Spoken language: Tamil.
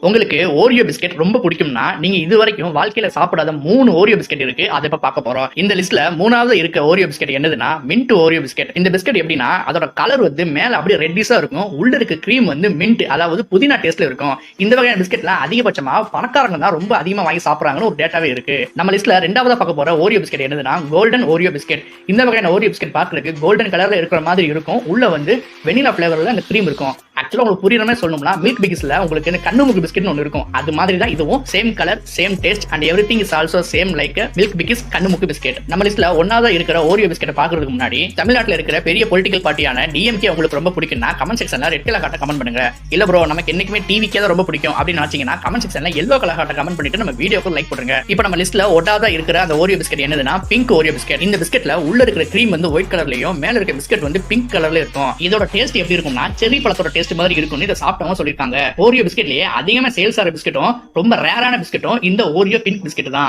உங்களுக்கு ஓரியோ பிஸ்கெட் ரொம்ப பிடிக்கும்னா நீங்க இது வரைக்கும் வாழ்க்கையில சாப்பிடாத 3 ஓரியோ பிஸ்கெட் இருக்கு. அதை இப்ப பார்க்க போறோம். இந்த லிஸ்ட்ல 3வது இருக்க ஓரியோ பிஸ்கெட் என்னதுன்னா மின்ட் ஓரியோ பிஸ்கெட். இந்த பிஸ்கெட் எப்படின்னா அதோட கலர் வந்து மேல அப்படியே ரெட்டிஸா இருக்கும். உள்ள இருக்க கிரீம் வந்து மின்ட், அதாவது புதினா டேஸ்ட்ல இருக்கும். இந்த வகையான பிஸ்கெட்ல அதிகபட்சமா பணக்காரங்க தான் ரொம்ப அதிகமா வாங்கி சாப்பிடுறாங்கன்னு ஒரு டேட்டாவே இருக்கு. நம்ம லிஸ்ட்ல 2வது பார்க்க போற ஓரியோ பிஸ்கெட் என்னதுன்னா கோல்டன் ஓரியோ பிஸ்கெட். இந்த வகையான ஓரியோ பிஸ்கெட் பார்க்கறதுக்கு கோல்டன் கலர்ல இருக்கிற மாதிரி இருக்கும். உள்ள வந்து வெனிலா ஃபிளேவர்ல அந்த கிரீம் இருக்கும். ஆக்சுவலா உங்களுக்கு புரியுற மாதிரி சொல்லணும்னா மில்க் பிகிஸ்ல உங்களுக்கு கண்ணுமுக்கு பிஸ்கெட் ஒன்று இருக்கும். அது மாதிரி தான் இதுவும். Same colour, same taste and everything is also same like milk Bikis கண்ணுமுக்கு பிஸ்கெட். நம்ம லிஸ்ட்ல 1வது இருக்கிற ஓரியோ பிஸ்கெட் பாக்குறதுக்கு முன்னாடி தமிழ்நாட்டில் இருக்கிற பெரிய பொலிட்டிக்கல் பார்ட்டியான டிஎம்கே உங்களுக்கு ரொம்ப பிடிக்கும்னா கமெண்ட் செக்ஷன்ல ரெட் கலர் காட்ட கமெண்ட் பண்ணுங்க. இல்ல ப்ரோ நமக்கு என்னைக்குமே டிவிக்கே தான் ரொம்ப பிடிக்கும் அப்படின்னு நினைச்சீங்கன்னா கமெண்ட் செக்ஷன்ல எல்லோ கலர் காட்ட கமெண்ட் பண்ணிட்டு நம்ம வீடியோக்கு லைக் பண்ணுங்க. இப்போ நம்ம லிஸ்ட்ல 1வது இருக்கிற அந்த ஓரியோ பிஸ்கெட் என்னதுன்னா பிங்க் ஓரியோ பிஸ்கெட். இந்த பிஸ்கெட்ல உள்ள இருக்கிற கிரீம் வந்து ஒயிட் கலர்லயும் மேல இருக்க பிஸ்கெட் வந்து பிங்க் கலர்ல இருக்கும். இதோட டேஸ்ட் எப்படி இருக்கும்னா செர்ரி பழத்தோட டேஸ்ட் மாதிரி இருக்கும். இதை சாப்பிட்டவங்க சொல்லிருக்காங்க. ஓரியோ பிஸ்கெட்லயே அதிகமா சேல்ஸ் ஆகிற பிஸ்கெட்டும் ரொம்ப ரேரான பிஸ்கெட்டும் இந்த ஓரியோ பிங்க் பிஸ்கெட் தான்.